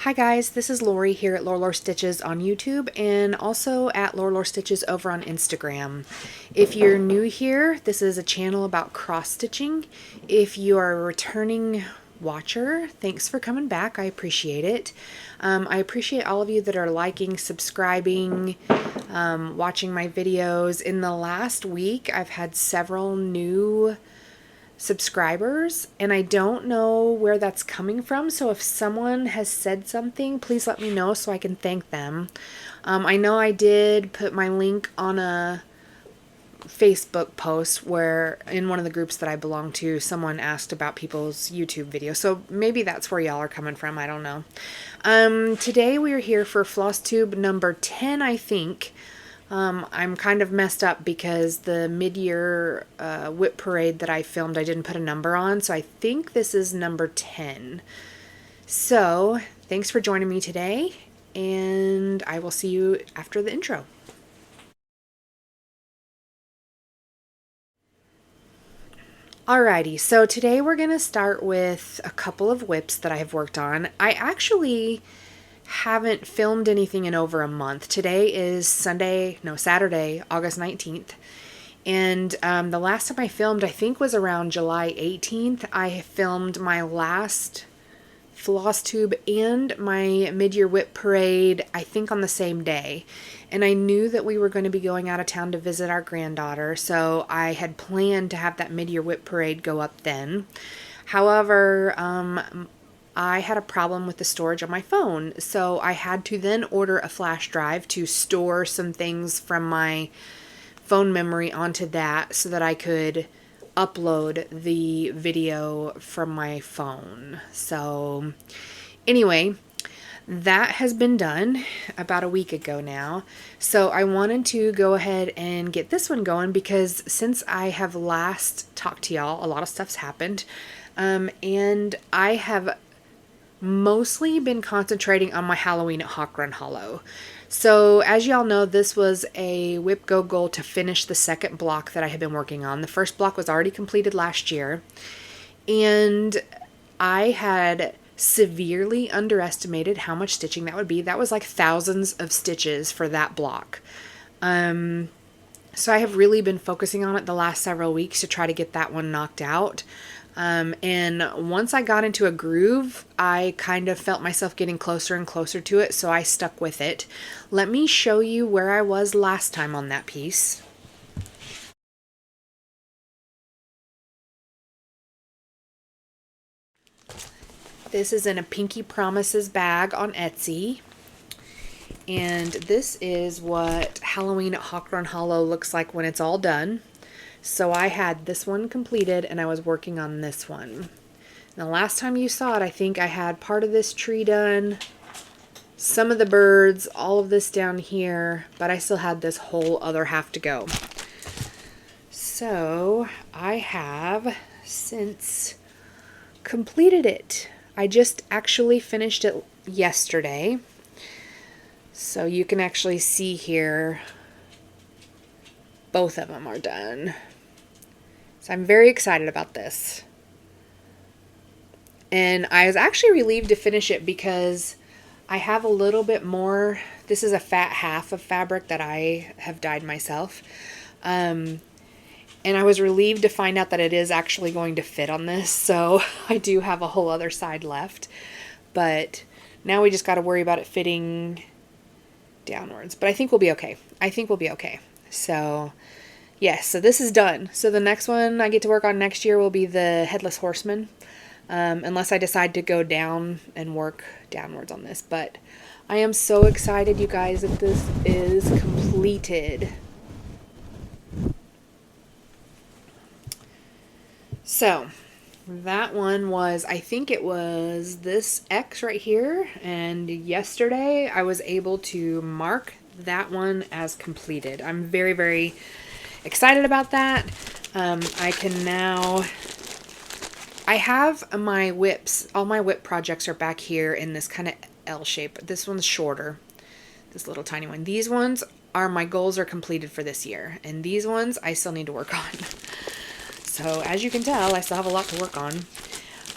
Hi guys, this is Lori here at Lore Stitches on YouTube and also at Lore Stitches over on Instagram. If you're new here, this is a channel about cross stitching. If you are a returning watcher, thanks for coming back. I appreciate it. I appreciate all of you that are liking, subscribing, watching my videos. In the last week, I've had several new subscribers and I don't know where that's coming from, so if someone has said something, please let me know so I can thank them. I know I did put my link on a Facebook post where in one of the groups that I belong to, someone asked about people's YouTube videos, so maybe that's where y'all are coming from. I don't know. Today we are here for Flosstube number 10, I think. I'm kind of messed up because the mid-year whip parade that I filmed, I didn't put a number on, so I think this is number 10. So, thanks for joining me today, and I will see you after the intro. Alrighty, so today we're going to start with a couple of whips that I have worked on. I actually haven't filmed anything in over a month. Today is Saturday, August 19th. And the last time I filmed, I think, was around July 18th. I filmed my last Flosstube and my mid-year whip parade, I think, on the same day. And I knew that we were going to be going out of town to visit our granddaughter, so I had planned to have that mid-year whip parade go up then. However, I had a problem with the storage on my phone, so I had to then order a flash drive to store some things from my phone memory onto that so that I could upload the video from my phone. So anyway, that has been done about a week ago now. So I wanted to go ahead and get this one going because since I have last talked to y'all, a lot of stuff's happened. And I have mostly been concentrating on my Halloween at Hawk Run Hollow. So as y'all know, this was a whip go goal to finish the second block that I had been working on. The first block was already completed last year, and I had severely underestimated how much stitching that would be. That was like thousands of stitches for that block. So I have really been focusing on it the last several weeks to try to get that one knocked out. And once I got into a groove, I kind of felt myself getting closer and closer to it, so I stuck with it. Let me show you where I was last time on that piece. This is in a Pinky Promises bag on Etsy. And this is what Halloween at Hawk Run Hollow looks like when it's all done. So I had this one completed and I was working on this one. Now last time you saw it, I think I had part of this tree done, some of the birds, all of this down here, but I still had this whole other half to go. So I have since completed it. I just actually finished it yesterday. So you can actually see here, both of them are done. So I'm very excited about this. And I was actually relieved to finish it because I have a little bit more. This is a fat half of fabric that I have dyed myself. And I was relieved to find out that it is actually going to fit on this. So I do have a whole other side left. But now we just got to worry about it fitting downwards. But I think we'll be okay. I think we'll be okay. So yes, so this is done. So the next one I get to work on next year will be the Headless Horseman. Unless I decide to go down and work downwards on this. But I am so excited, you guys, that this is completed. So that one was, I think it was this X right here. And yesterday I was able to mark that one as completed. I'm very, very excited about that. I can now, I have my whips, all my whip projects are back here in this kind of L shape. This one's shorter, this little tiny one. These ones are, my goals are completed for this year. And these ones I still need to work on. So as you can tell, I still have a lot to work on.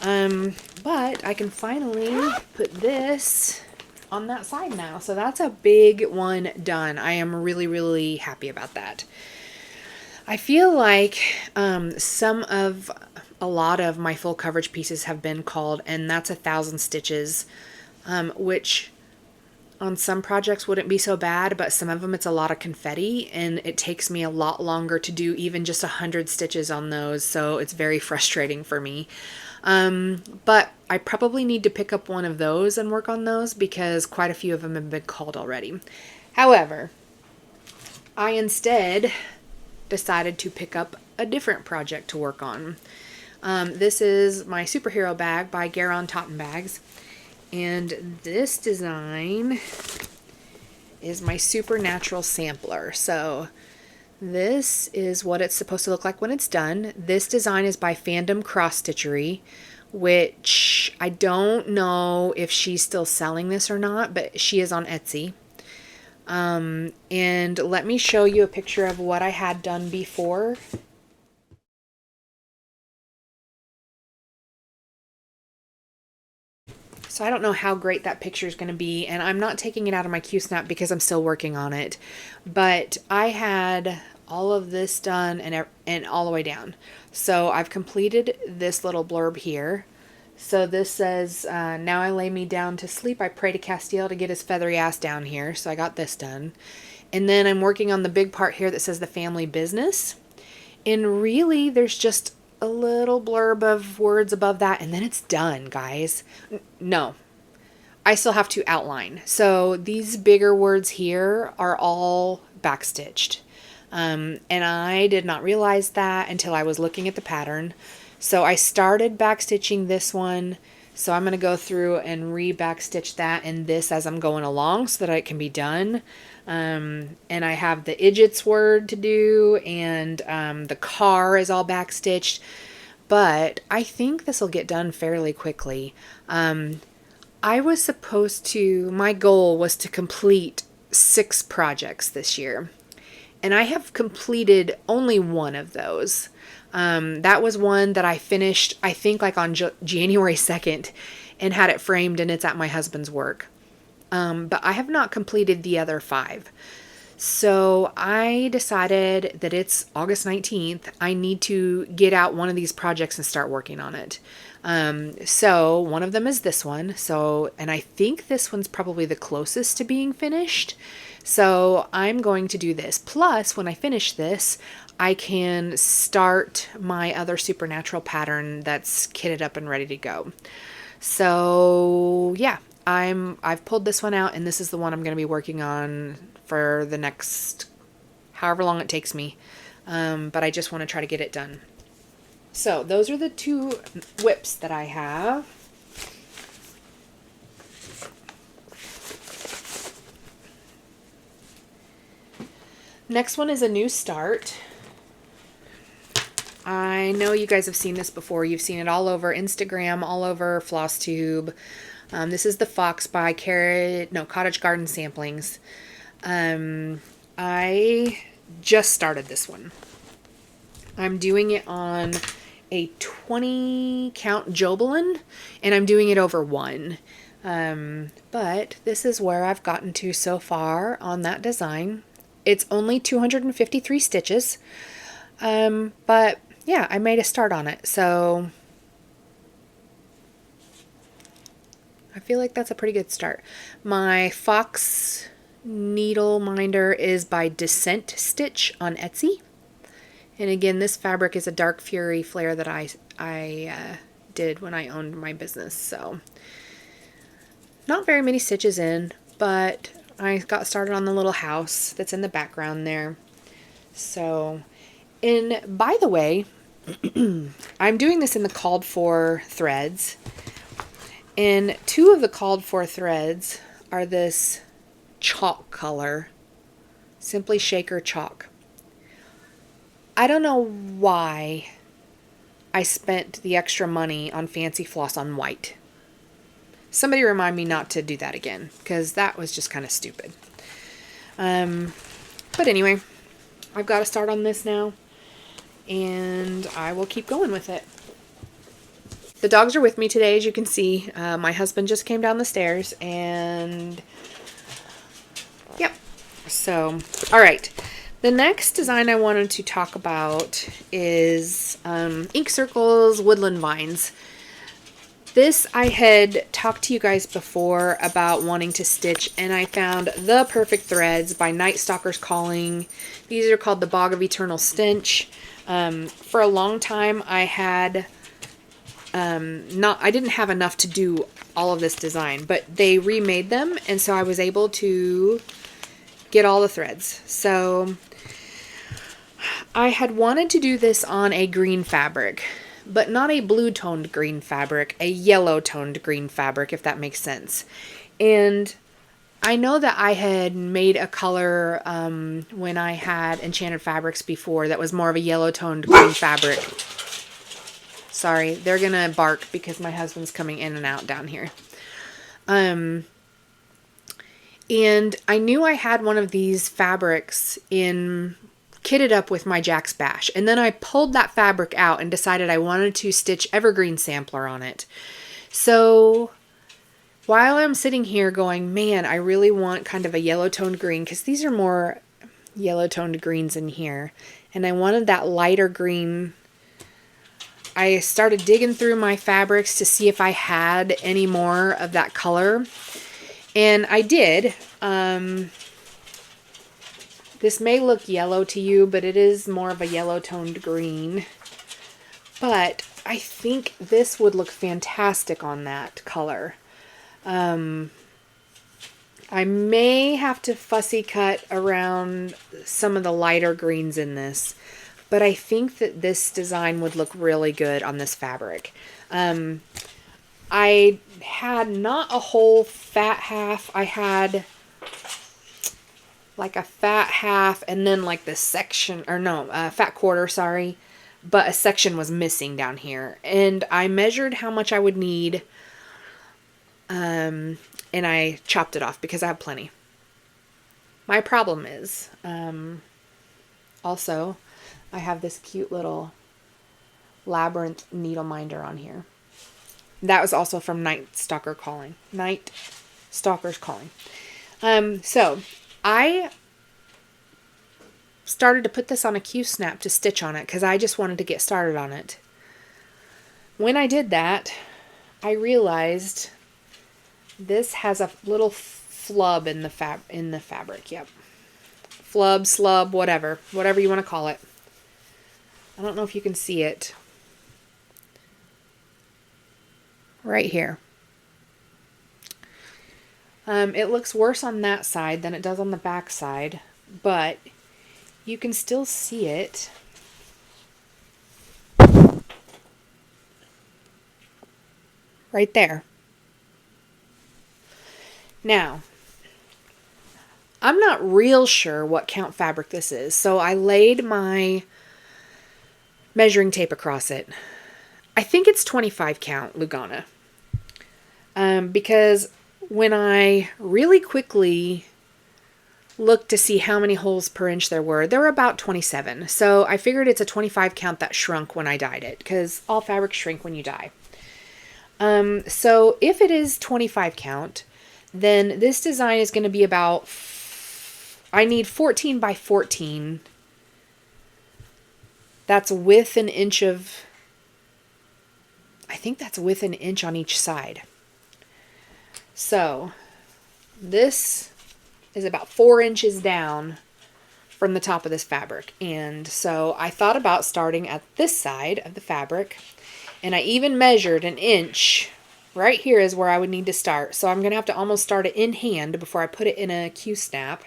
But I can finally put this on that side now. So that's a big one done. I am really, really happy about that. I feel like a lot of my full coverage pieces have been called, and that's 1,000 stitches, which on some projects wouldn't be so bad, but some of them it's a lot of confetti, and it takes me a lot longer to do even just 100 stitches on those, so it's very frustrating for me. But I probably need to pick up one of those and work on those because quite a few of them have been called already. However, I instead decided to pick up a different project to work on. This is my superhero bag by Garon Tottenbags. And this design is my supernatural sampler. So this is what it's supposed to look like when it's done. This design is by Fandom Stitchery, which I don't know if she's still selling this or not, but she is on Etsy. And let me show you a picture of what I had done before. So I don't know how great that picture is going to be, and I'm not taking it out of my Q-Snap because I'm still working on it. But I had all of this done and all the way down. So I've completed this little blurb here. So this says, now I lay me down to sleep. I pray to Castiel to get his feathery ass down here. So I got this done. And then I'm working on the big part here that says the family business. And really, there's just a little blurb of words above that, and then it's done, guys. No, I still have to outline. So these bigger words here are all backstitched. And I did not realize that until I was looking at the pattern. So I started backstitching this one. So I'm going to go through and re-backstitch that and this as I'm going along so that it can be done. And I have the idiots word to do, and the car is all backstitched. But I think this will get done fairly quickly. I was supposed to, my goal was to complete 6 projects this year. And I have completed only one of those. That was one that I finished, I think, like on January 2nd and had it framed, and it's at my husband's work. But I have not completed the other 5. So I decided that it's August 19th. I need to get out one of these projects and start working on it. So one of them is this one. And I think this one's probably the closest to being finished. So I'm going to do this. Plus, when I finish this, I can start my other supernatural pattern that's kitted up and ready to go. So yeah, I've pulled this one out, and this is the one I'm going to be working on for the next however long it takes me. But I just want to try to get it done. So those are the 2 whips that I have. Next one is a new start. I know you guys have seen this before. You've seen it all over Instagram, all over Flosstube. This is the Fox by Cottage Garden Samplings. I just started this one. I'm doing it on a 20 count Jobelan, and I'm doing it over 1. But this is where I've gotten to so far on that design. It's only 253 stitches. But yeah, I made a start on it. So I feel like that's a pretty good start. My Fox Needleminder is by Dissent Stitch on Etsy. And again, this fabric is a Dark Fury flare that I did when I owned my business. So not very many stitches in, but I got started on the little house that's in the background there. So, and by the way, I'm doing this in the called for threads. And 2 of the called for threads are this chalk color, Simply Shaker chalk. I don't know why I spent the extra money on fancy floss on white. Somebody remind me not to do that again, because that was just kind of stupid. But anyway, I've got to start on this now, and I will keep going with it. the dogs are with me today, as you can see. My husband just came down the stairs, and yep. So, all right. The next design I wanted to talk about is Ink Circle's Woodland Vines. This I had talked to you guys before about wanting to stitch, and I found the perfect threads by Night Stalker's Calling. These are called the Bog of Eternal Stench. For a long time I had I didn't have enough to do all of this design, but they remade them, and so I was able to get all the threads. So I had wanted to do this on a green fabric, but not a blue toned green fabric, a yellow toned green fabric, if that makes sense. And I know that I had made a color when I had Enchanted Fabrics before that was more of a yellow toned green fabric. Sorry, they're gonna bark because my husband's coming in and out down here. And I knew I had one of these fabrics kitted up with my Jack's Bash. And then I pulled that fabric out and decided I wanted to stitch Evergreen Sampler on it. So while I'm sitting here going, man, I really want kind of a yellow toned green, because these are more yellow toned greens in here. And I wanted that lighter green. I started digging through my fabrics to see if I had any more of that color. And I did. This may look yellow to you, but it is more of a yellow toned green. But I think this would look fantastic on that color. I may have to fussy cut around some of the lighter greens in this, but I think that this design would look really good on this fabric. I had not a whole fat half. I had like a fat half and then like the section, or no, fat quarter, sorry. But a section was missing down here. And I measured how much I would need. And I chopped it off because I have plenty. My problem is, also, I have this cute little Labyrinth Needleminder on here. That was also from Night Stalker's Calling. So I started to put this on a Q-snap to stitch on it because I just wanted to get started on it. When I did that, I realized this has a little flub in the fabric. Yep, flub, slub, whatever you want to call it. I don't know if you can see it. Right here. It looks worse on that side than it does on the back side, but you can still see it. Right there. Now, I'm not real sure what count fabric this is, so I laid my measuring tape across it. I think it's 25 count Lugana. Because when I really quickly looked to see how many holes per inch there were about 27. So I figured it's a 25 count that shrunk when I dyed it, because all fabrics shrink when you dye. So if it is 25 count, then this design is going to be about, I need 14 by 14. That's with an inch of, I think that's with an inch on each side. So this is about 4 inches down from the top of this fabric. And so I thought about starting at this side of the fabric, and I even measured an inch. Right here is where I would need to start. So I'm going to have to almost start it in hand before I put it in a Q-snap.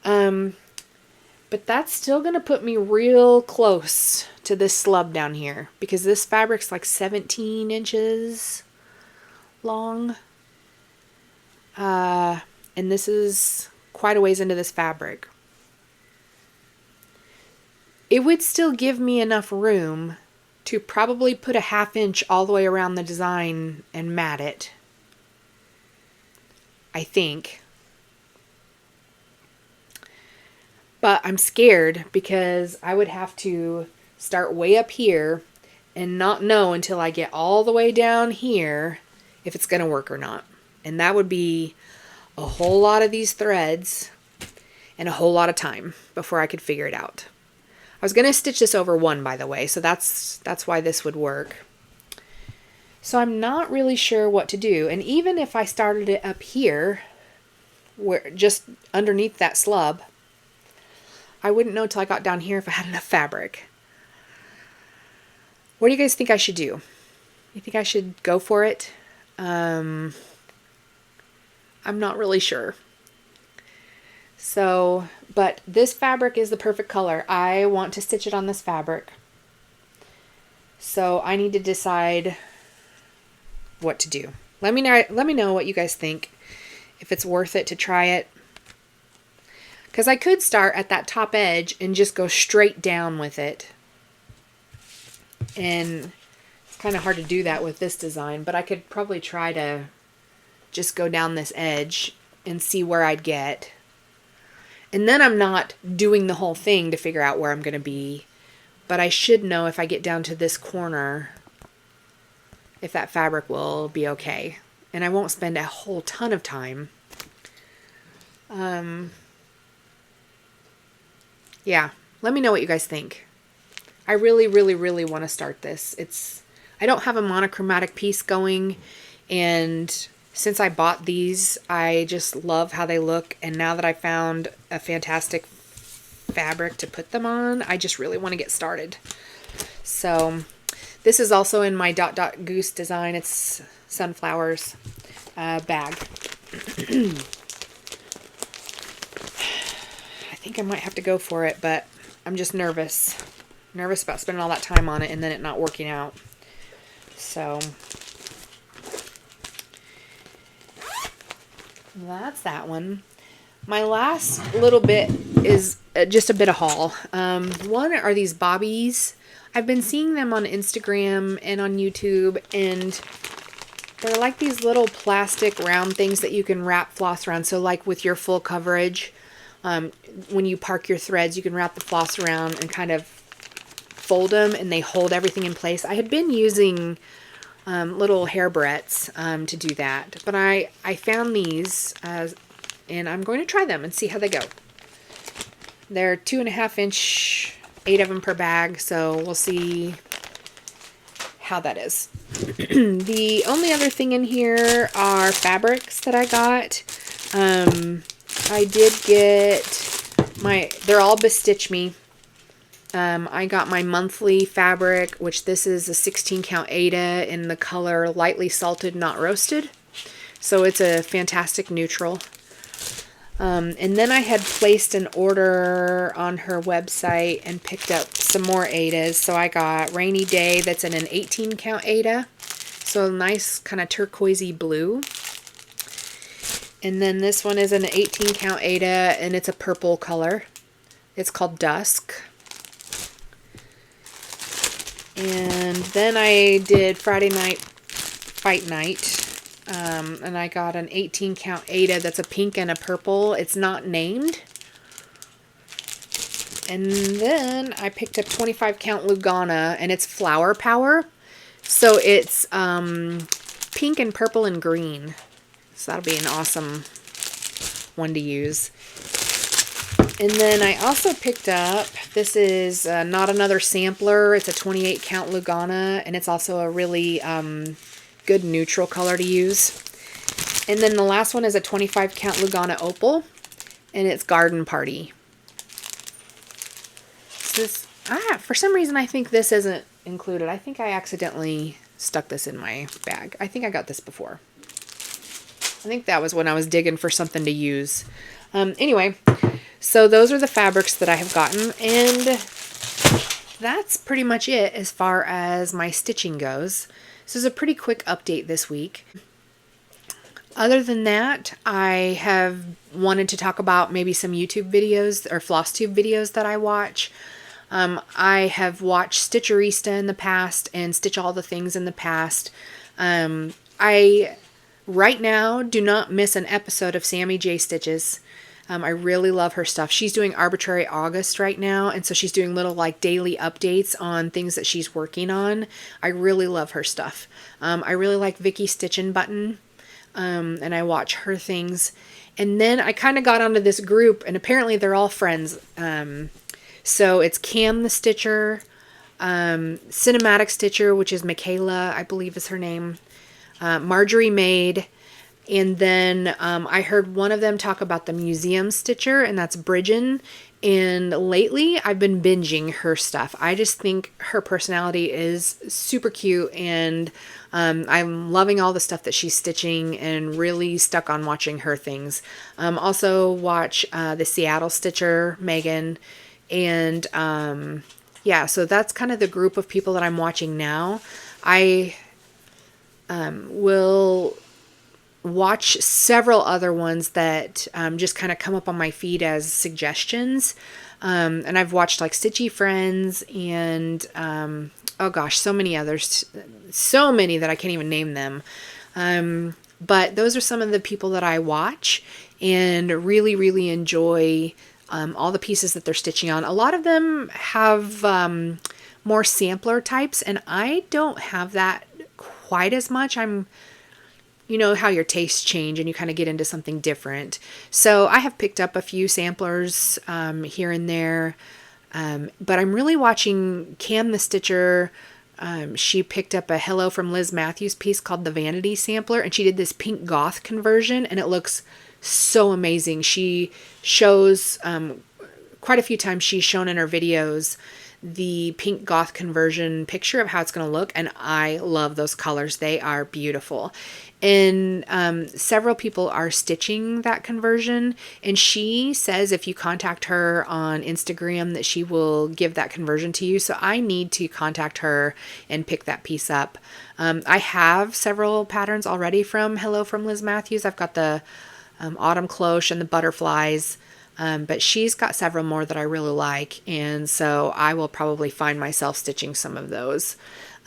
But that's still going to put me real close to this slub down here, because this fabric's like 17 inches long. And this is quite a ways into this fabric. It would still give me enough room to probably put a 1/2 inch all the way around the design and mat it. I think. But I'm scared because I would have to start way up here, and not know until I get all the way down here if it's going to work or not. And that would be a whole lot of these threads and a whole lot of time before I could figure it out. I was going to stitch this over one, by the way, so that's why this would work. So I'm not really sure what to do. And even if I started it up here, where just underneath that slub, I wouldn't know till I got down here if I had enough fabric. What do you guys think I should do? You think I should go for it? I'm not really sure. So, but this fabric is the perfect color. I want to stitch it on this fabric. So I need to decide what to do. Let me know what you guys think. If it's worth it to try it. Because I could start at that top edge and just go straight down with it. And it's kind of hard to do that with this design, but I could probably try to just go down this edge and see where I'd get. And then I'm not doing the whole thing to figure out where I'm going to be, but I should know if I get down to this corner if that fabric will be okay. And I won't spend a whole ton of time. Yeah, let me know what you guys think. I really, really, really want to start this. I don't have a monochromatic piece going, and since I bought these, I just love how they look, and now that I found a fantastic fabric to put them on, I just really want to get started. So this is also in my DotDotGoose design. It's sunflowers bag. I think I might have to go for it, but I'm just nervous. Nervous about spending all that time on it and then it not working out. So that's that one. My last little bit is just a bit of haul. One are these bobbies. I've been seeing them on Instagram and on YouTube, and they're like these little plastic round things that you can wrap floss around. So like with your full coverage, when you park your threads, you can wrap the floss around and kind of fold them, and they hold everything in place. I had been using little hair barrettes to do that, but I found these and I'm going to try them and see how they go. They're 2.5 inch, 8 of them per bag, so we'll see how that is. The only other thing in here are fabrics that I got. I did get they're all Bestitch Me. I got my monthly fabric, which this is a 16 count Aida in the color lightly salted, not roasted. So it's a fantastic neutral. And then I had placed an order on her website and picked up some more Aidas. So I got Rainy Day, that's in an 18 count Aida. So a nice kind of turquoisey blue. And then this one is an 18 count Aida, and it's a purple color. It's called Dusk. And then I did Friday Night Fight Night. And I got an 18 count Aida that's a pink and a purple. It's not named. And then I picked up 25 count Lugana, and it's Flower Power. So it's pink and purple and green. So that'll be an awesome one to use. And then I also picked up, this is not another sampler. It's a 28 count Lugana, and it's also a really good neutral color to use. And then the last one is a 25 count Lugana Opal, and it's Garden Party. So this, for some reason I think this isn't included. I think I accidentally stuck this in my bag. I think I got this before. I think that was when I was digging for something to use. Anyway, so those are the fabrics that I have gotten, and that's pretty much it as far as my stitching goes. This is a pretty quick update this week. Other than that, I have wanted to talk about maybe some YouTube videos or Flosstube videos that I watch. I have watched Stitcherista in the past and Stitch All the Things in the past. I right now do not miss an episode of Sammy J Stitches. I really love her stuff. She's doing Arbitrary August right now, and so she's doing little like daily updates on things that she's working on. I really love her stuff. I really like Vicky Stitchin' Button, and I watch her things. And then I kind of got onto this group, and apparently they're all friends. So it's Cam the Stitcher, Cinematic Stitcher, which is Michaela, I believe is her name, Marjorie Maid, and then I heard one of them talk about the Museum Stitcher, and that's Bridgen. And lately I've been binging her stuff. I just think her personality is super cute, and I'm loving all the stuff that she's stitching and really stuck on watching her things. Also watch the Seattle Stitcher, Megan, and yeah, so that's kind of the group of people that I'm watching now. I will watch several other ones that just kind of come up on my feed as suggestions. And I've watched like Stitchy Friends and oh gosh, so many others. So many that I can't even name them. But those are some of the people that I watch and really, really enjoy all the pieces that they're stitching on. A lot of them have more sampler types, and I don't have that quite as much. You know how your tastes change and you kind of get into something different. So I have picked up a few samplers here and there, but I'm really watching Cam the Stitcher. She picked up a Hello from Liz Matthews piece called the Vanity Sampler, and she did this pink goth conversion, and it looks so amazing. She shows quite a few times, she's shown in her videos the pink goth conversion picture of how it's going to look, and I love those colors. They are beautiful. And several people are stitching that conversion, and she says if you contact her on Instagram that she will give that conversion to you. So I need to contact her and pick that piece up. I have several patterns already from Hello from Liz Matthews. I've got the Autumn Cloche and the butterflies. But she's got several more that I really like, and so I will probably find myself stitching some of those.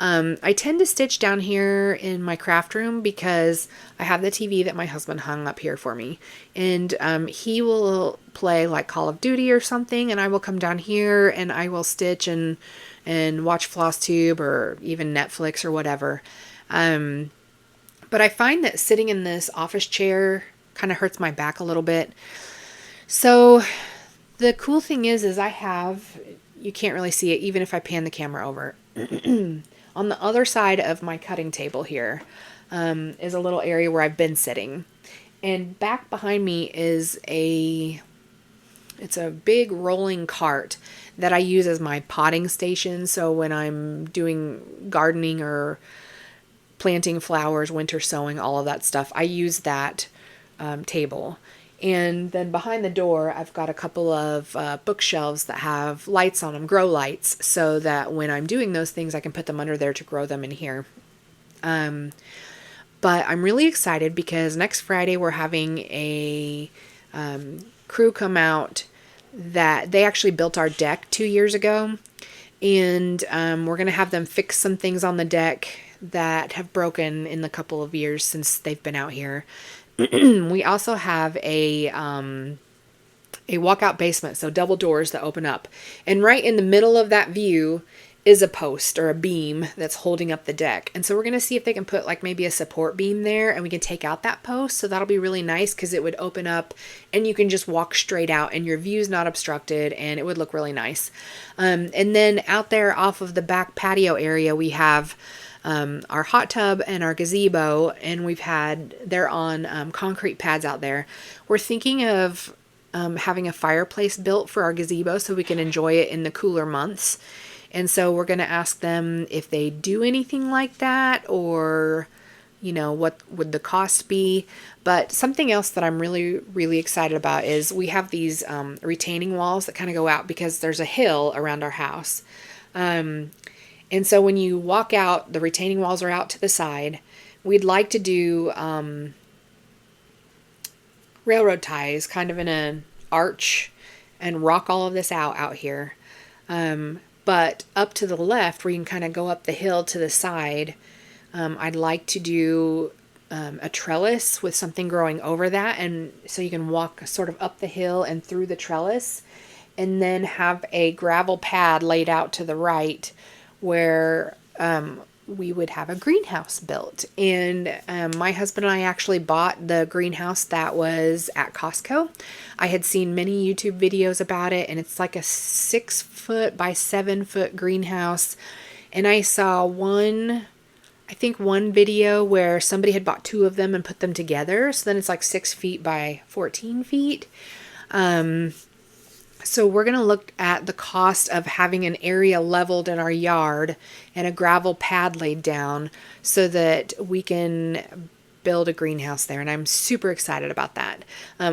I tend to stitch down here in my craft room because I have the TV that my husband hung up here for me, and he will play like Call of Duty or something, and I will come down here and I will stitch and watch Flosstube or even Netflix or whatever. But I find that sitting in this office chair kind of hurts my back a little bit. So the cool thing is I have, you can't really see it even if I pan the camera over. On the other side of my cutting table here is a little area where I've been sitting. And back behind me is it's a big rolling cart that I use as my potting station. So when I'm doing gardening or planting flowers, winter sowing, all of that stuff, I use that table. And then behind the door, I've got a couple of bookshelves that have lights on them, grow lights, so that when I'm doing those things, I can put them under there to grow them in here. But I'm really excited because next Friday we're having a crew come out that they actually built our deck 2 years ago. And we're going to have them fix some things on the deck that have broken in the couple of years since they've been out here. We also have a walkout basement, so double doors that open up. And right in the middle of that view is a post or a beam that's holding up the deck. And so we're going to see if they can put like maybe a support beam there and we can take out that post. So that'll be really nice because it would open up and you can just walk straight out and your view's not obstructed and it would look really nice. And then out there off of the back patio area, we have our hot tub and our gazebo, and they're on concrete pads out there. We're thinking of having a fireplace built for our gazebo so we can enjoy it in the cooler months. And so we're going to ask them if they do anything like that, or what would the cost be. But something else that I'm really, really excited about is we have these retaining walls that kind of go out because there's a hill around our house. And so when you walk out, the retaining walls are out to the side. We'd like to do railroad ties kind of in an arch and rock all of this out here. But up to the left, where you can kind of go up the hill to the side, I'd like to do a trellis with something growing over that, and so you can walk sort of up the hill and through the trellis, and then have a gravel pad laid out to the right where we would have a greenhouse built. And my husband and I actually bought the greenhouse that was at Costco. I had seen many YouTube videos about it, and it's like a 6-foot by 7-foot greenhouse. And I saw one video where somebody had bought 2 of them and put them together. So then it's like 6 feet by 14 feet. So we're going to look at the cost of having an area leveled in our yard and a gravel pad laid down so that we can build a greenhouse there. And I'm super excited about that,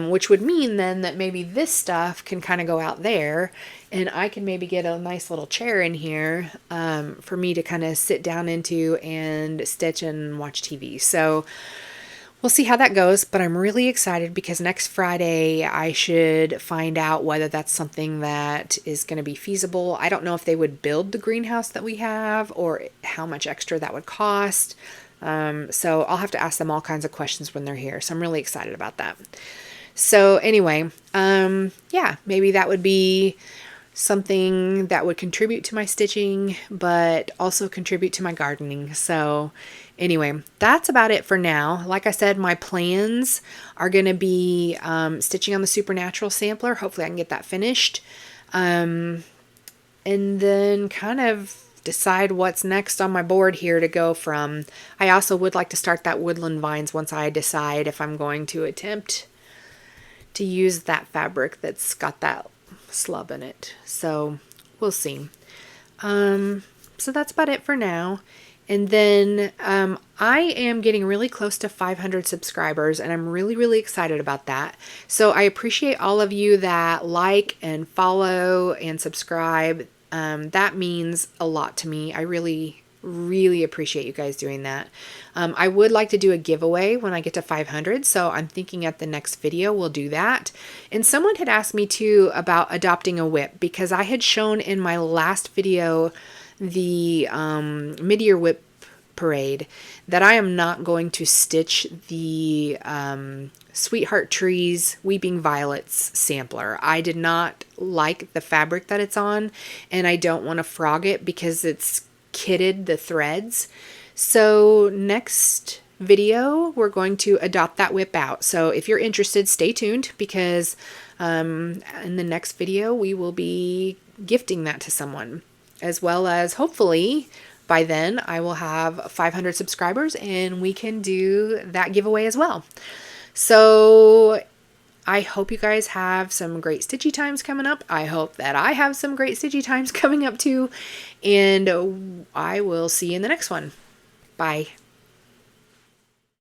which would mean then that maybe this stuff can kind of go out there, and I can maybe get a nice little chair in here for me to kind of sit down into and stitch and watch TV. So we'll see how that goes, but I'm really excited because next Friday I should find out whether that's something that is going to be feasible. I don't know if they would build the greenhouse that we have or how much extra that would cost. So I'll have to ask them all kinds of questions when they're here. So I'm really excited about that. So anyway, yeah, maybe that would be something that would contribute to my stitching, but also contribute to my gardening. So anyway, that's about it for now. Like I said, my plans are going to be stitching on the Supernatural sampler. Hopefully I can get that finished. And then kind of decide what's next on my board here to go from. I also would like to start that Woodland Vines once I decide if I'm going to attempt to use that fabric that's got that slub in it. So we'll see. So that's about it for now. And then I am getting really close to 500 subscribers, and I'm really, really excited about that. So I appreciate all of you that like and follow and subscribe. That means a lot to me. I really, really appreciate you guys doing that. I would like to do a giveaway when I get to 500, so I'm thinking at the next video we'll do that. And someone had asked me too about adopting a whip, because I had shown in my last video the mid-year whip parade that I am not going to stitch the Sweetheart Trees Weeping Violets sampler. I did not like the fabric that it's on, and I don't want to frog it because it's kitted the threads. So next video we're going to adopt that whip out. So if you're interested, stay tuned, because in the next video we will be gifting that to someone, as well as hopefully by then I will have 500 subscribers and we can do that giveaway as well. So I hope you guys have some great stitchy times coming up. I hope that I have some great stitchy times coming up too. And I will see you in the next one. Bye.